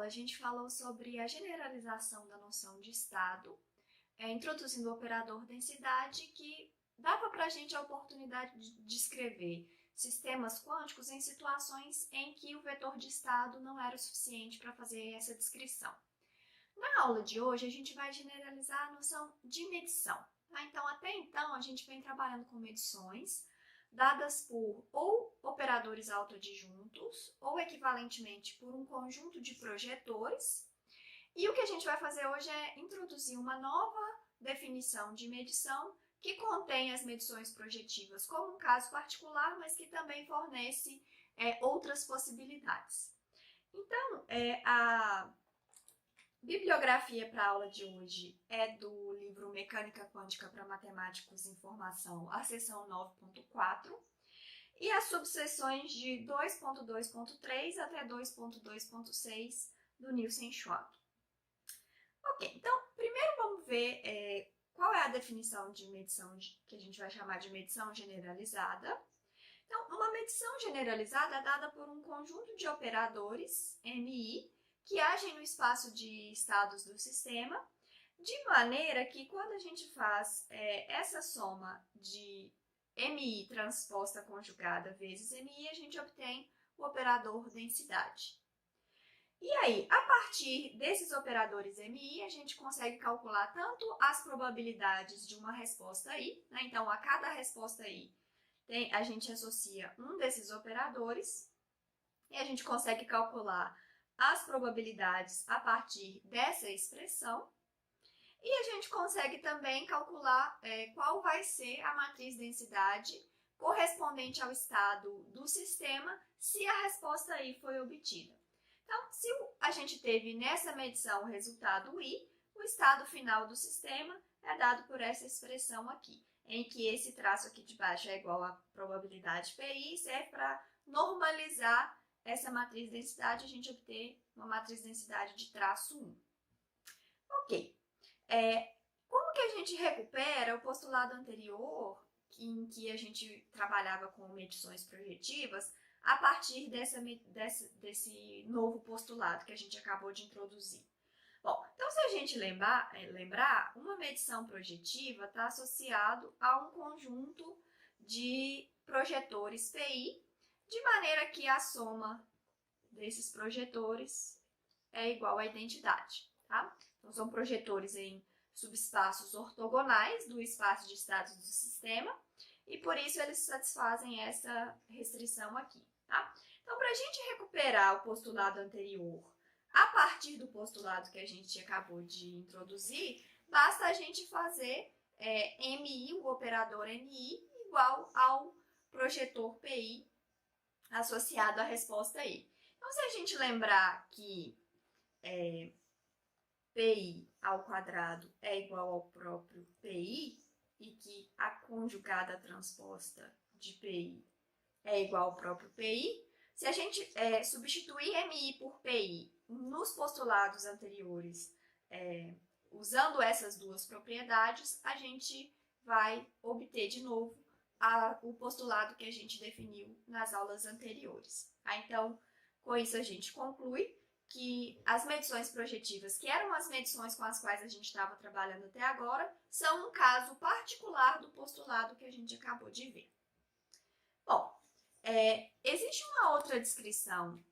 aula, a gente falou sobre a generalização da noção de estado, introduzindo o operador densidade, que dava para a gente a oportunidade de descrever sistemas quânticos em situações em que o vetor de estado não era o suficiente para fazer essa descrição. Na aula de hoje, a gente vai generalizar a noção de medição. Tá? Então, até então, a gente vem trabalhando com medições dadas por ou operadores autoadjuntos, ou equivalentemente por um conjunto de projetores. E o que a gente vai fazer hoje é introduzir uma nova definição de medição que contém as medições projetivas como um caso particular, mas que também fornece outras possibilidades. Então, a bibliografia para a aula de hoje é do livro Mecânica Quântica para Matemáticos e Informação, a seção 9.4, e as subseções de 2.2.3 até 2.2.6 do Nielsen Schwab. Ok, então, primeiro vamos ver qual é a definição de medição que a gente vai chamar de medição generalizada. Então, uma medição generalizada é dada por um conjunto de operadores, MI, que agem no espaço de estados do sistema, de maneira que quando a gente faz essa soma de MI transposta conjugada vezes MI, a gente obtém o operador densidade. E aí, a partir desses operadores MI, a gente consegue calcular tanto as probabilidades de uma resposta I, né? Então, a cada resposta I, a gente associa um desses operadores, e a gente consegue calcular as probabilidades a partir dessa expressão, e a gente consegue também calcular qual vai ser a matriz densidade correspondente ao estado do sistema se a resposta I foi obtida. Então, se a gente teve nessa medição o resultado I, o estado final do sistema é dado por essa expressão aqui, em que esse traço aqui de baixo é igual à probabilidade PI, serve para normalizar essa matriz densidade, a gente obter uma matriz densidade de traço 1. Ok. Como que a gente recupera o postulado anterior, em que a gente trabalhava com medições projetivas, a partir desse novo postulado que a gente acabou de introduzir? Bom, então se a gente lembrar, uma medição projetiva está associado a um conjunto de projetores PI, de maneira que a soma desses projetores é igual à identidade. Tá? Então, são projetores em subespaços ortogonais do espaço de estados do sistema, e por isso eles satisfazem essa restrição aqui. Tá? Então, para a gente recuperar o postulado anterior a partir do postulado que a gente acabou de introduzir, basta a gente fazer MI, o operador MI, igual ao projetor PI associado à resposta I. Então, se a gente lembrar que PI ao quadrado é igual ao próprio PI, e que a conjugada transposta de PI é igual ao próprio PI, se a gente substituir MI por PI nos postulados anteriores, usando essas duas propriedades, a gente vai obter de novo o postulado que a gente definiu nas aulas anteriores. Tá? Então, com isso a gente conclui que as medições projetivas, que eram as medições com as quais a gente estava trabalhando até agora, são um caso particular do postulado que a gente acabou de ver. Bom, existe uma outra descrição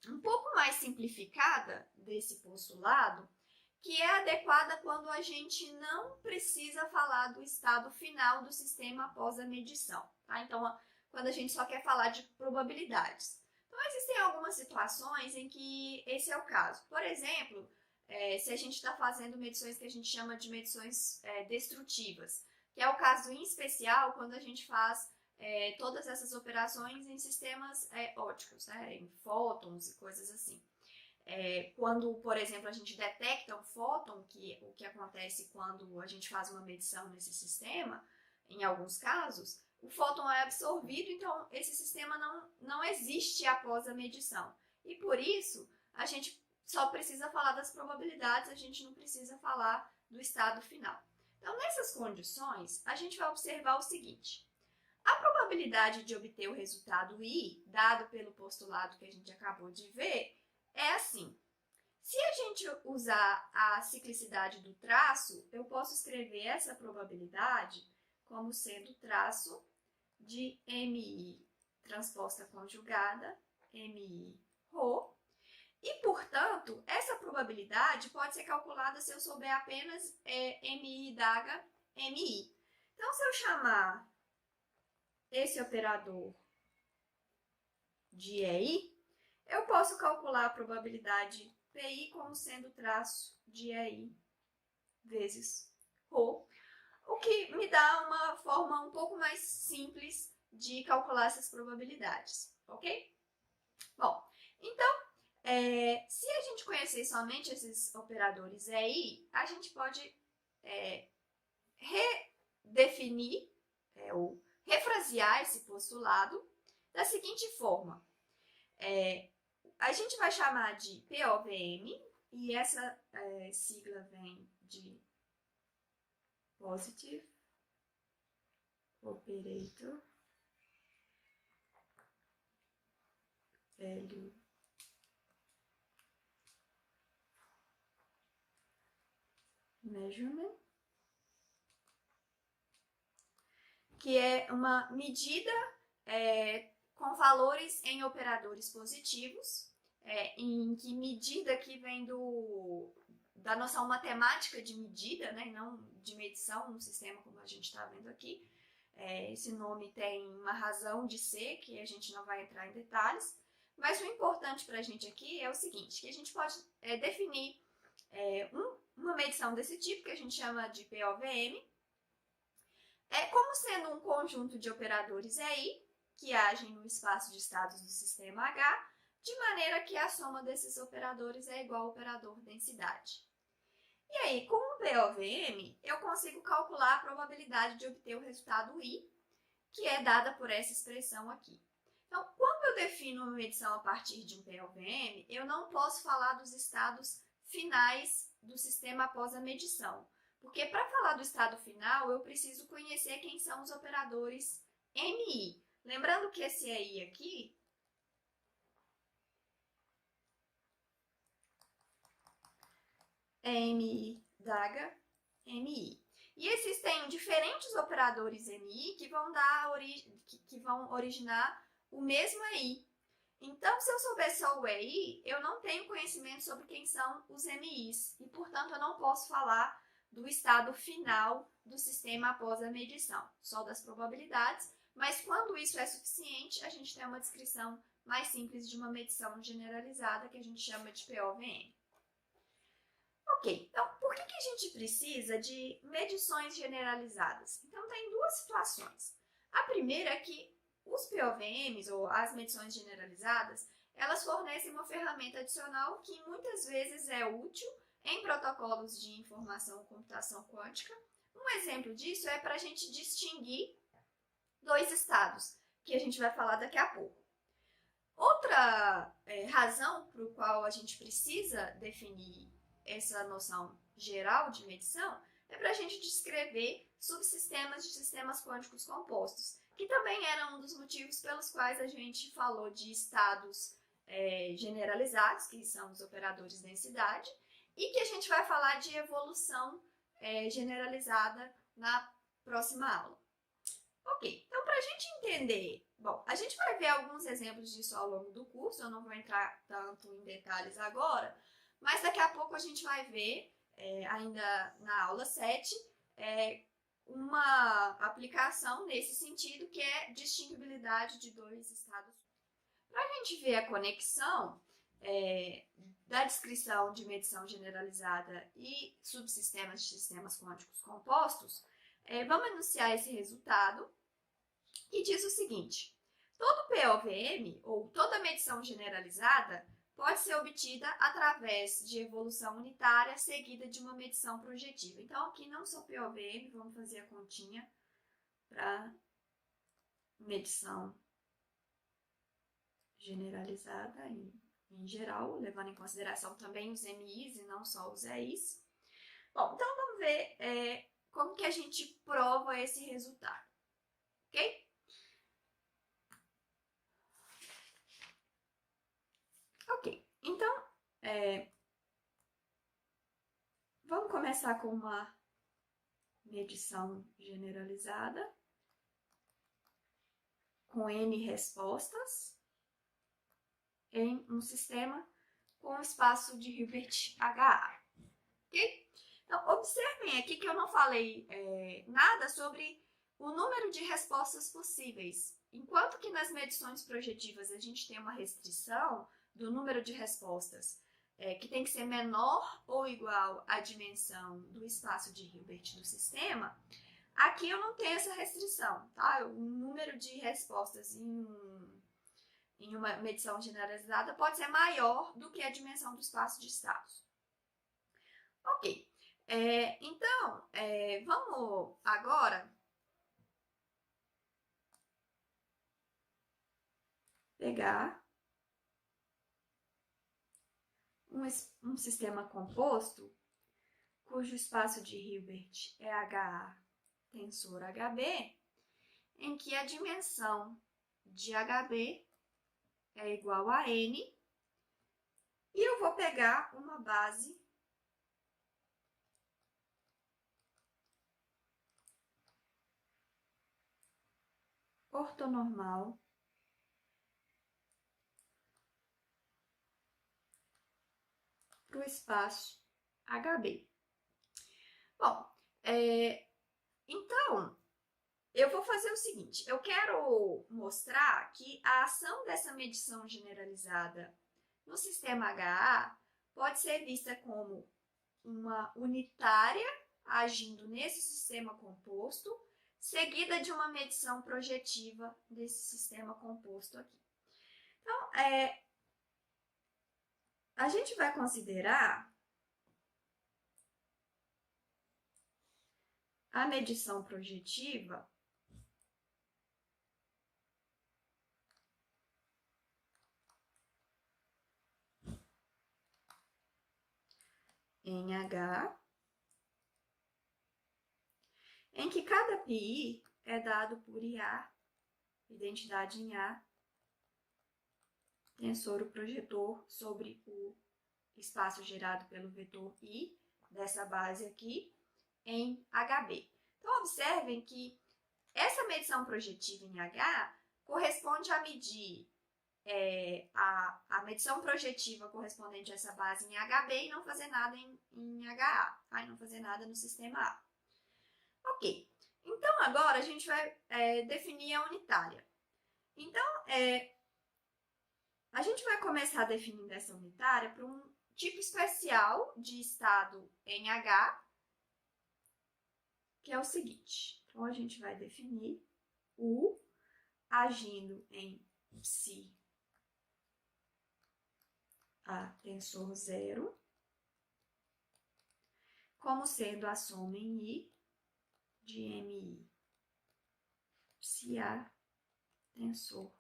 um pouco mais simplificada desse postulado, que é adequada quando a gente não precisa falar do estado final do sistema após a medição. Tá? Então, quando a gente só quer falar de probabilidades. Então, existem algumas situações em que esse é o caso. Por exemplo, se a gente está fazendo medições que a gente chama de medições destrutivas, que é o caso em especial quando a gente faz todas essas operações em sistemas ópticos, né, em fótons e coisas assim. Quando, por exemplo, a gente detecta um fóton, o que acontece quando a gente faz uma medição nesse sistema, em alguns casos, o fóton é absorvido, então esse sistema não existe após a medição. E por isso, a gente só precisa falar das probabilidades, a gente não precisa falar do estado final. Então, nessas condições, a gente vai observar o seguinte: a probabilidade de obter o resultado I, dado pelo postulado que a gente acabou de ver, é assim. Se a gente usar a ciclicidade do traço, eu posso escrever essa probabilidade como sendo traço de MI transposta conjugada, MI ρ, e, portanto, essa probabilidade pode ser calculada se eu souber apenas MI daga MI. Então, se eu chamar esse operador de EI, eu posso calcular a probabilidade PI como sendo traço de EI vezes ρ, o que me dá uma forma um pouco mais simples de calcular essas probabilidades, ok? Bom, então, se a gente conhecer somente esses operadores EI, a gente pode redefinir ou refrasear esse postulado da seguinte forma. A gente vai chamar de POVM, e essa sigla vem de Positive Operator Value Measurement, que é uma medida com valores em operadores positivos, em que medida que vem da noção matemática de medida, né, e não de medição no sistema como a gente está vendo aqui. Esse nome tem uma razão de ser, que a gente não vai entrar em detalhes, mas o importante para a gente aqui é o seguinte, que a gente pode definir uma medição desse tipo, que a gente chama de POVM, como sendo um conjunto de operadores EI, que agem no espaço de estados do sistema H, de maneira que a soma desses operadores é igual ao operador densidade. E aí, com o POVM, eu consigo calcular a probabilidade de obter o resultado I, que é dada por essa expressão aqui. Então, quando eu defino uma medição a partir de um POVM, eu não posso falar dos estados finais do sistema após a medição. Porque para falar do estado final, eu preciso conhecer quem são os operadores MI. Lembrando que esse EI aqui é MI daga MI. E existem diferentes operadores MI que vão originar o mesmo EI. Então, se eu souber só o EI, eu não tenho conhecimento sobre quem são os MIs. E, portanto, eu não posso falar do estado final do sistema após a medição, só das probabilidades. Mas, quando isso é suficiente, a gente tem uma descrição mais simples de uma medição generalizada, que a gente chama de POVM. Ok, então por que a gente precisa de medições generalizadas? Então tem duas situações. A primeira é que os POVMs, ou as medições generalizadas, elas fornecem uma ferramenta adicional que muitas vezes é útil em protocolos de informação e computação quântica. Um exemplo disso é para a gente distinguir dois estados, que a gente vai falar daqui a pouco. Outra razão para o qual a gente precisa definir essa noção geral de medição é para a gente descrever subsistemas de sistemas quânticos compostos, que também era um dos motivos pelos quais a gente falou de estados generalizados, que são os operadores de densidade, e que a gente vai falar de evolução generalizada na próxima aula. Ok, então para a gente entender, bom, a gente vai ver alguns exemplos disso ao longo do curso, eu não vou entrar tanto em detalhes agora, mas daqui a pouco a gente vai ver, ainda na aula 7, uma aplicação nesse sentido, que é distinguibilidade de dois estados. Para a gente ver a conexão da descrição de medição generalizada e subsistemas de sistemas quânticos compostos, vamos enunciar esse resultado, que diz o seguinte: todo POVM, ou toda medição generalizada, pode ser obtida através de evolução unitária seguida de uma medição projetiva. Então, aqui não só POVM, vamos fazer a continha para medição generalizada em geral, levando em consideração também os MIs e não só os EIs. Bom, então vamos ver como que a gente prova esse resultado, ok? Ok, então, começar com uma medição generalizada, com N respostas, em um sistema com espaço de Hilbert HA. Ok? Então, observem aqui que eu não falei nada sobre o número de respostas possíveis. Enquanto que nas medições projetivas a gente tem uma restrição do número de respostas que tem que ser menor ou igual à dimensão do espaço de Hilbert do sistema, aqui eu não tenho essa restrição, tá? O número de respostas em uma medição generalizada pode ser maior do que a dimensão do espaço de estados. Ok, então, vamos agora pegar um sistema composto cujo espaço de Hilbert é HA tensor HB, em que a dimensão de HB é igual a N, e eu vou pegar uma base ortonormal para o espaço HB. Bom, então, eu vou fazer o seguinte, eu quero mostrar que a ação dessa medição generalizada no sistema HA pode ser vista como uma unitária agindo nesse sistema composto, seguida de uma medição projetiva desse sistema composto aqui. Então, a gente vai considerar a medição projetiva em H, em que cada PI é dado por IA, identidade em A, tensor o projetor sobre o espaço gerado pelo vetor I, dessa base aqui, em HB. Então, observem que essa medição projetiva em H corresponde a medir a medição projetiva correspondente a essa base em HB e não fazer nada em HA, tá? E não fazer nada no sistema A. Ok, então agora a gente vai definir a unitária. Então, a gente vai começar definindo essa unitária para um tipo especial de estado em H, que é o seguinte. Então, a gente vai definir U agindo em psi A tensor zero, como sendo a soma em I de MI psi A tensor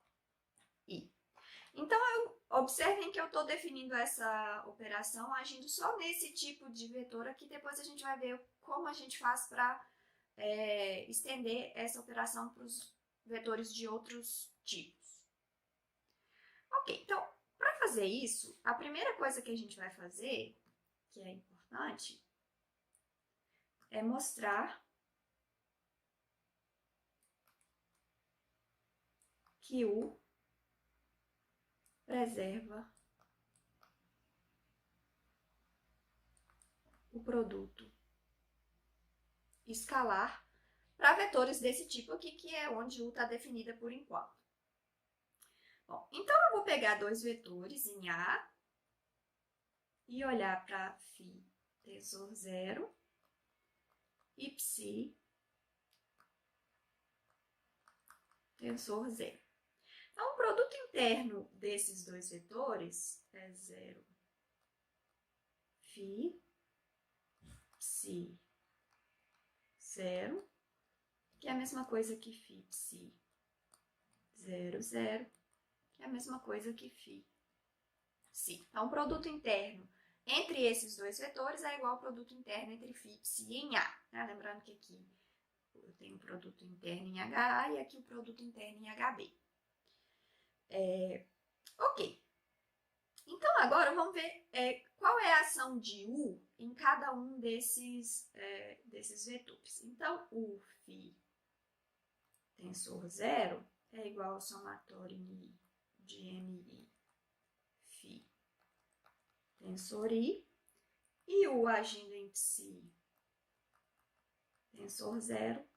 I. Então, observem que eu estou definindo essa operação agindo só nesse tipo de vetor aqui. Depois a gente vai ver como a gente faz para estender essa operação para os vetores de outros tipos. Ok, então, para fazer isso, a primeira coisa que a gente vai fazer, que é importante, é mostrar que U preserva o produto escalar para vetores desse tipo aqui, que é onde U está definida por enquanto. Bom, então eu vou pegar dois vetores em A e olhar para φ tensor zero e psi tensor zero. Então, o produto interno desses dois vetores é 0 φ psi 0, que é a mesma coisa que φ psi 0, 0, que é a mesma coisa que φ psi. Então, o produto interno entre esses dois vetores é igual ao produto interno entre φ psi em A. Né? Lembrando que aqui eu tenho o produto interno em HA e aqui o produto interno em HB. Ok. Então, agora vamos ver qual é a ação de U em cada um desses vetores. Então, U φ tensor 0 é igual ao somatório em I de MI φ tensor I, e U agindo em psi tensor 0,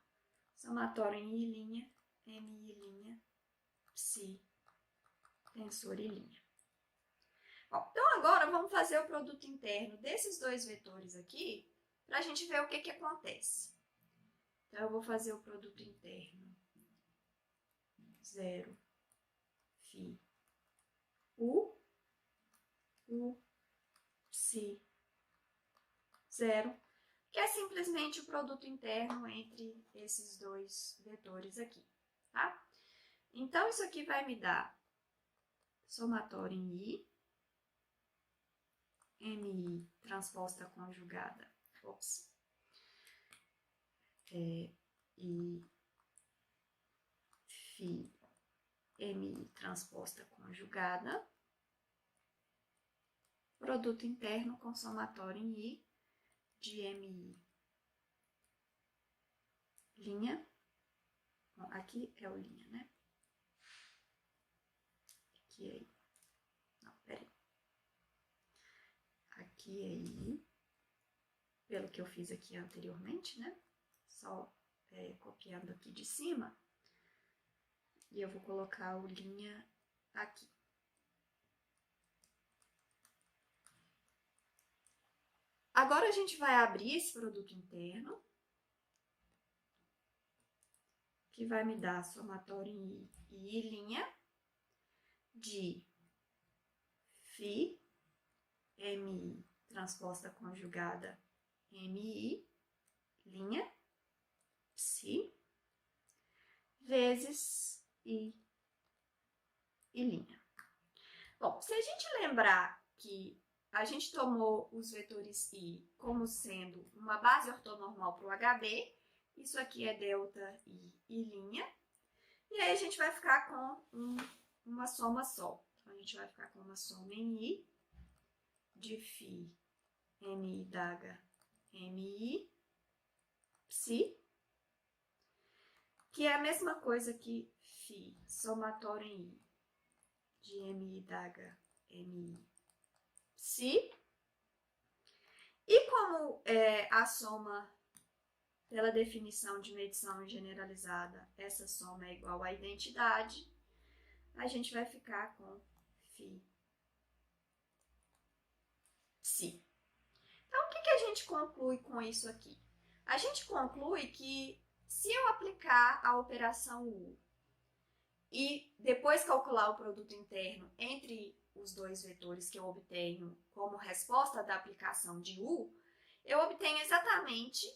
somatório em I', MI' psi tensor I'. Bom, então agora vamos fazer o produto interno desses dois vetores aqui, para a gente ver o que acontece. Então, eu vou fazer o produto interno 0 φ U psi 0, que é simplesmente o produto interno entre esses dois vetores aqui, tá? Então, isso aqui vai me dar somatório em I, MI transposta conjugada, I φ MI transposta conjugada, produto interno com somatório em I de MI linha. Bom, aqui é o linha, né? Aqui é I. Não, peraí. Aqui é I, pelo que eu fiz aqui anteriormente, né? Só copiando aqui de cima. E eu vou colocar o linha aqui. Agora, a gente vai abrir esse produto interno, que vai me dar somatório em I e I' de φ, MI transposta conjugada, MI, linha, psi, vezes I e linha. Bom, se a gente lembrar que a gente tomou os vetores I como sendo uma base ortonormal para o HB, isso aqui é delta I e linha, e aí a gente vai ficar com uma soma só. Então, a gente vai ficar com uma soma em I de φ MI d'H MI psi, que é a mesma coisa que φ somatório em I de MI d'H MI psi. E como a soma, pela definição de medição generalizada, essa soma é igual à identidade, a gente vai ficar com φ psi. Então, o que a gente conclui com isso aqui? A gente conclui que se eu aplicar a operação U e depois calcular o produto interno entre os dois vetores que eu obtenho como resposta da aplicação de U, eu obtenho exatamente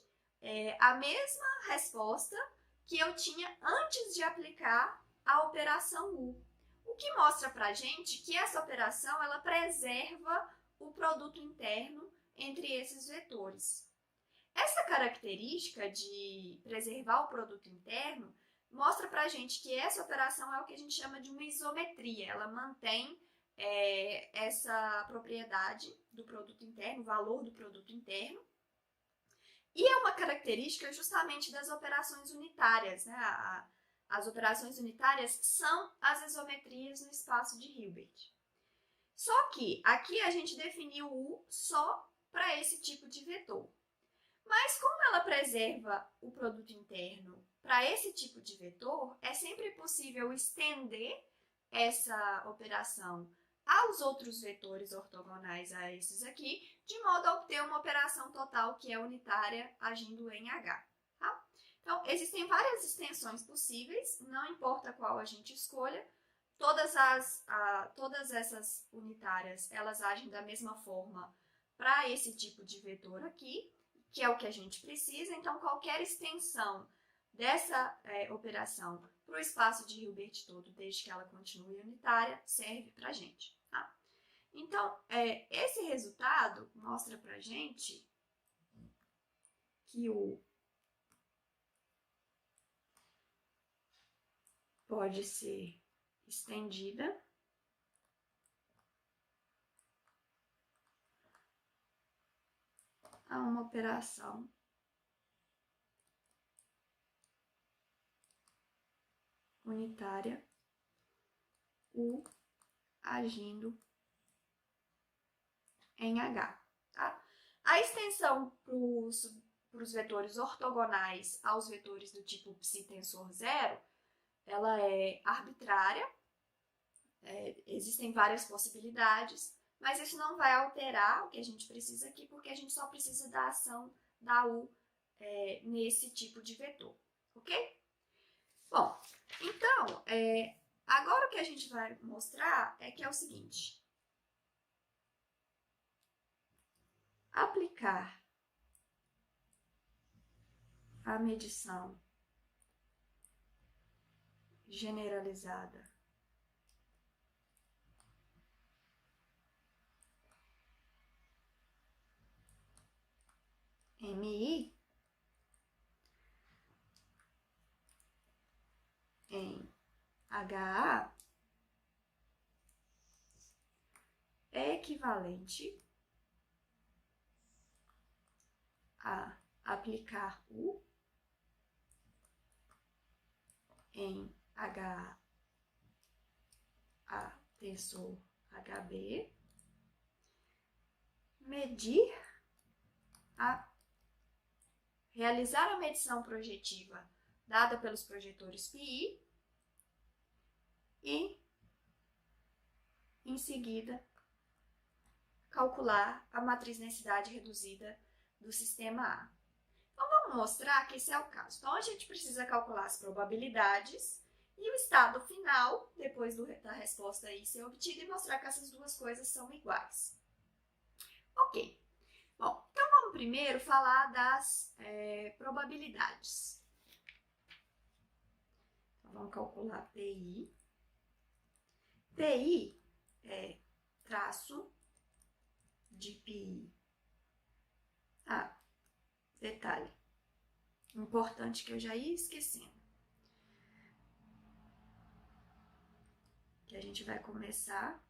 a mesma resposta que eu tinha antes de aplicar a operação U. O que mostra pra gente que essa operação ela preserva o produto interno entre esses vetores. Essa característica de preservar o produto interno mostra pra gente que essa operação é o que a gente chama de uma isometria. Ela mantém essa propriedade do produto interno, o valor do produto interno. E é uma característica justamente das operações unitárias, né? As operações unitárias são as isometrias no espaço de Hilbert. Só que aqui a gente definiu U só para esse tipo de vetor. Mas como ela preserva o produto interno para esse tipo de vetor, é sempre possível estender essa operação aos outros vetores ortogonais a esses aqui, de modo a obter uma operação total que é unitária agindo em H. Tá? Então, existem várias extensões possíveis, não importa qual a gente escolha, todas essas unitárias elas agem da mesma forma para esse tipo de vetor aqui, que é o que a gente precisa, então qualquer extensão dessa operação para o espaço de Hilbert todo, desde que ela continue unitária, serve para a gente. Tá? Então, esse resultado mostra para a gente que o pode ser estendida a uma operação unitária U agindo em H. Tá? A extensão para os vetores ortogonais aos vetores do tipo psi-tensor zero, ela é arbitrária, existem várias possibilidades, mas isso não vai alterar o que a gente precisa aqui, porque a gente só precisa da ação da U nesse tipo de vetor, ok? Bom, então, agora o que a gente vai mostrar é que é o seguinte. Aplicar a medição generalizada MI em HA é equivalente a aplicar U em HA a tensor HB, realizar a medição projetiva dada pelos projetores PI e, em seguida, calcular a matriz densidade reduzida do sistema A. Então, vamos mostrar que esse é o caso. Então, a gente precisa calcular as probabilidades e o estado final, depois da resposta I ser obtida, e mostrar que essas duas coisas são iguais. Ok. Bom, então vamos primeiro falar das probabilidades. Então, vamos calcular PI. PI é traço de PI. Detalhe importante que eu já ia esquecendo. Que a gente vai começar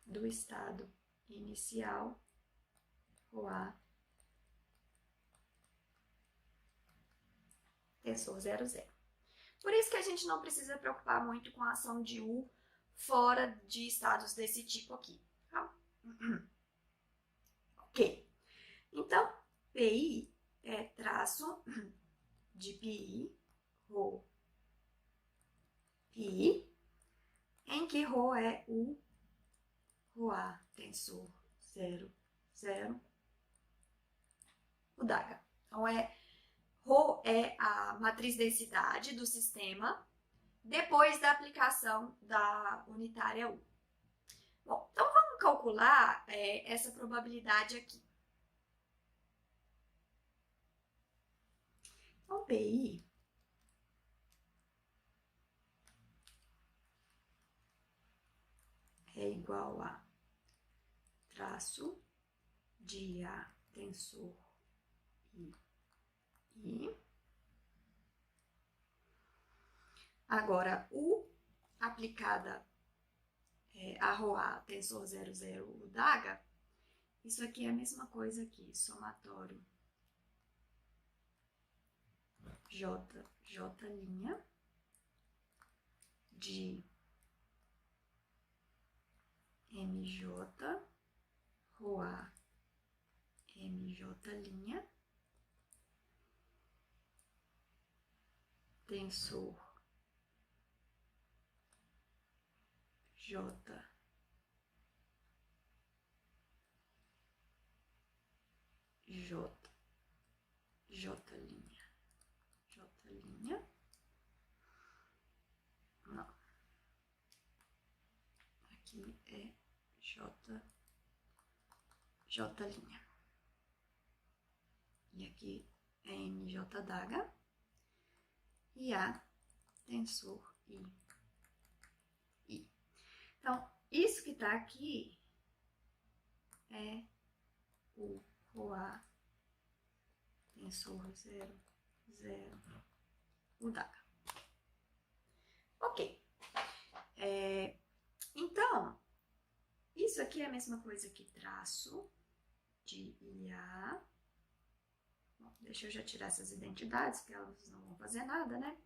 do estado inicial, ρA, tensor 0, 0. Por isso que a gente não precisa preocupar muito com a ação de U fora de estados desse tipo aqui. Tá? Ok. Então, PI é traço de PI, ρ, PI, em que ρ é o ρA, tensor 0, 0, o DAGA. Então, ρ é a matriz densidade do sistema depois da aplicação da unitária U. Bom, então vamos calcular essa probabilidade aqui. Então, PI é igual a traço de A tensor I. Agora, U aplicada a ρA tensor 0, 0, o DAGA, isso aqui é a mesma coisa aqui, somatório J, J' de MJ, ρA, MJ', tensor J, J, J', não, aqui é J, J', e aqui é MJ DAGA, e A tensor I. Então, isso que está aqui é o ρA tensor 0, 0, o DAGA. Ok. Então, Isso aqui é a mesma coisa que traço de IA. Bom, deixa eu já tirar essas identidades, que elas não vão fazer nada, né?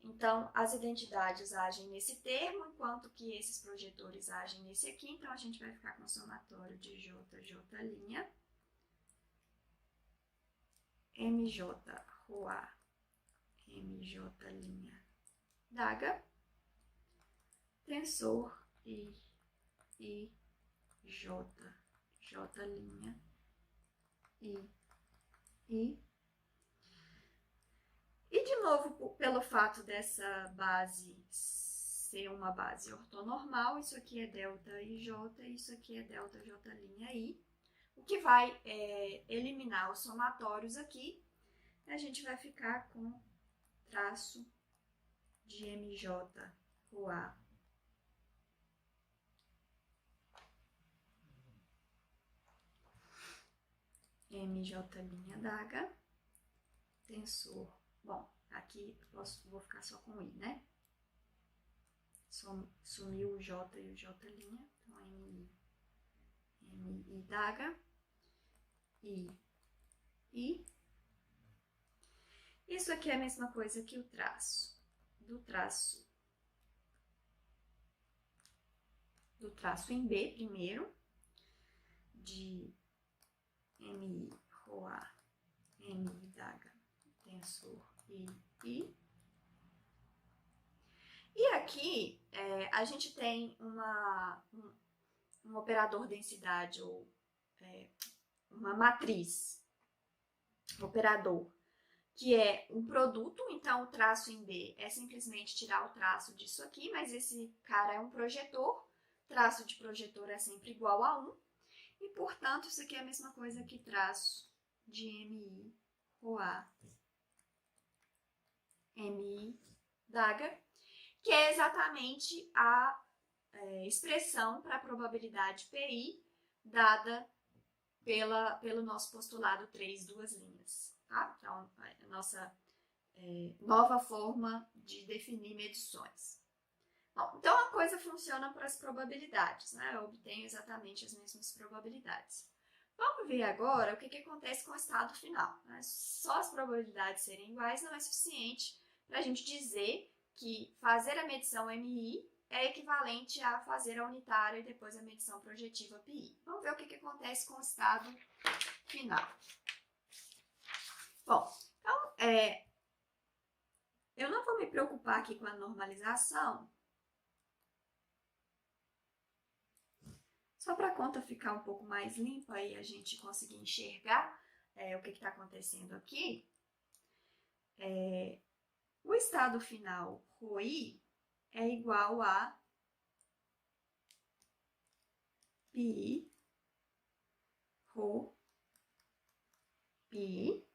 Então, as identidades agem nesse termo, enquanto que esses projetores agem nesse aqui. Então, a gente vai ficar com o somatório de J, J', MJ, Rhoa, MJ', daga, tensor I, J, J', I. E, de novo, pelo fato dessa base ser uma base ortonormal, isso aqui é delta IJ, isso aqui é delta J', o que vai eliminar os somatórios aqui, a gente vai ficar com traço de MJ, Rhoa. MJ' daga, tensor. Bom, aqui vou ficar só com I, né? Sumiu o J e o J', então MI daga, I. Isso aqui é a mesma coisa que o traço. Do traço em B primeiro, de MI, Rhoa, MI daga, tensor I. E aqui a gente tem um operador densidade ou uma matriz, operador, que é um produto. Então o traço em B é simplesmente tirar o traço disso aqui, mas esse cara é um projetor, traço de projetor é sempre igual a 1, e portanto isso aqui é a mesma coisa que traço de MI, Rhoa, MI daga, que é exatamente a expressão para a probabilidade PI dada pelo nosso postulado 3 duas linhas. Tá? Então, a nossa nova forma de definir medições. Bom, então, a coisa funciona para as probabilidades, né? Eu obtenho exatamente as mesmas probabilidades. Vamos ver agora o que acontece com o estado final. Né? Só as probabilidades serem iguais não é suficiente para a gente dizer que fazer a medição MI é equivalente a fazer a unitária e depois a medição projetiva PI. Vamos ver o que acontece com o estado final. Bom, então, eu não vou me preocupar aqui com a normalização, só para a conta ficar um pouco mais limpa e a gente conseguir enxergar o que está acontecendo aqui. O estado final, Rhoi, é igual a Pi, Rho, Pi,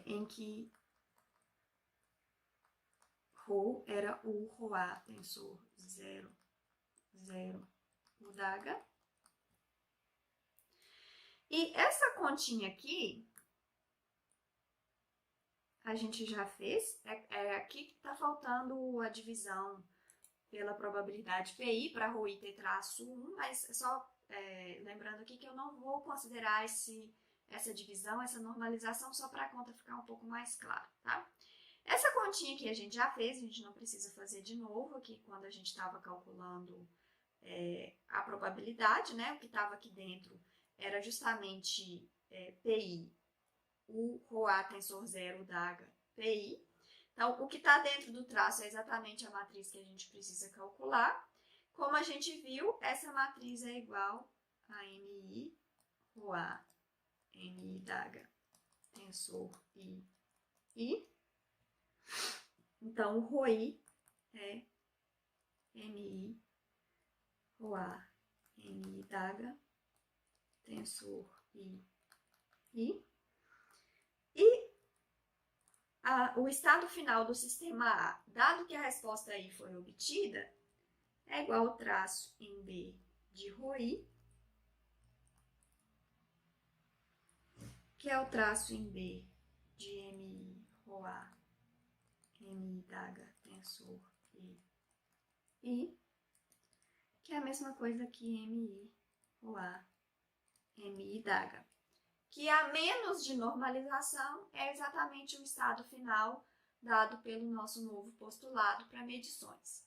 em que Rho era o Rhoa, tensor 0, 0, o daga. E essa continha aqui, a gente já fez, aqui que está faltando a divisão pela probabilidade PI para Rho ter traço 1, mas só lembrando aqui que eu não vou considerar essa divisão, essa normalização, só para a conta ficar um pouco mais clara, tá? Essa continha aqui a gente já fez, a gente não precisa fazer de novo aqui quando a gente estava calculando a probabilidade, né? O que estava aqui dentro era justamente PI, o Rhoa tensor 0 daga, PI. Então, o que está dentro do traço é exatamente a matriz que a gente precisa calcular. Como a gente viu, essa matriz é igual a MI, Rhoa, MI daga, tensor I. Então, o Rhoi é MI, Rhoa, MI daga, tensor I. E o estado final do sistema A, dado que a resposta I foi obtida, é igual ao traço em B de Rhoi, que é o traço em B de MI, Rhoa, MI daga, tensor I, que é a mesma coisa que MI, Roa, MI DAGA. Que a menos de normalização é exatamente o estado final dado pelo nosso novo postulado para medições.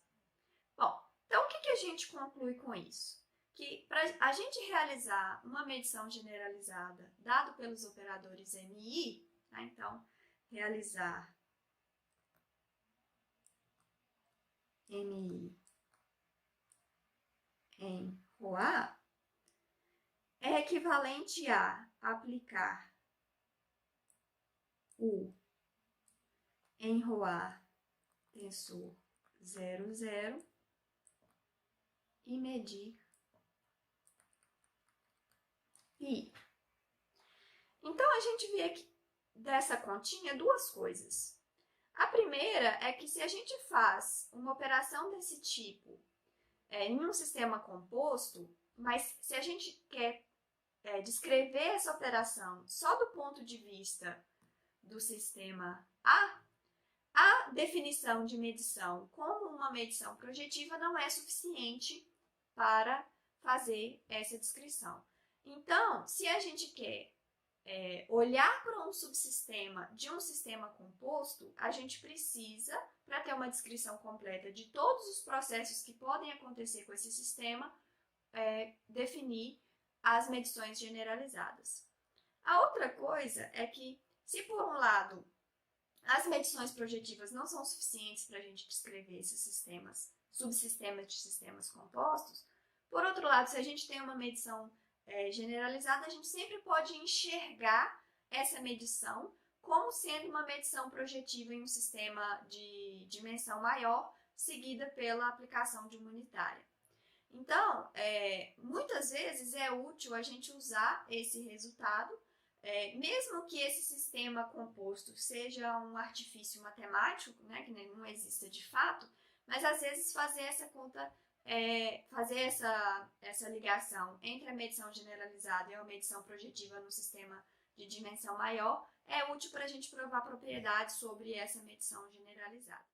Bom, então o que a gente conclui com isso? Que para a gente realizar uma medição generalizada dado pelos operadores MI, tá? Então, realizar MI em Roa é equivalente a aplicar o enrolar tensor 00 e medir π. Então, a gente vê aqui dessa continha duas coisas. A primeira é que se a gente faz uma operação desse tipo em um sistema composto, mas se a gente quer descrever essa operação só do ponto de vista do sistema a definição de medição como uma medição projetiva não é suficiente para fazer essa descrição. Então, se a gente quer olhar para um subsistema de um sistema composto, a gente precisa, para ter uma descrição completa de todos os processos que podem acontecer com esse sistema, definir as medições generalizadas. A outra coisa é que, se por um lado as medições projetivas não são suficientes para a gente descrever esses sistemas, subsistemas de sistemas compostos, por outro lado, se a gente tem uma medição generalizada, a gente sempre pode enxergar essa medição como sendo uma medição projetiva em um sistema de dimensão maior, seguida pela aplicação de uma unitária. Então, muitas vezes é útil a gente usar esse resultado, mesmo que esse sistema composto seja um artifício matemático, né, que não exista de fato, mas às vezes fazer essa conta, fazer essa ligação entre a medição generalizada e a medição projetiva no sistema de dimensão maior é útil para a gente provar propriedades sobre essa medição generalizada.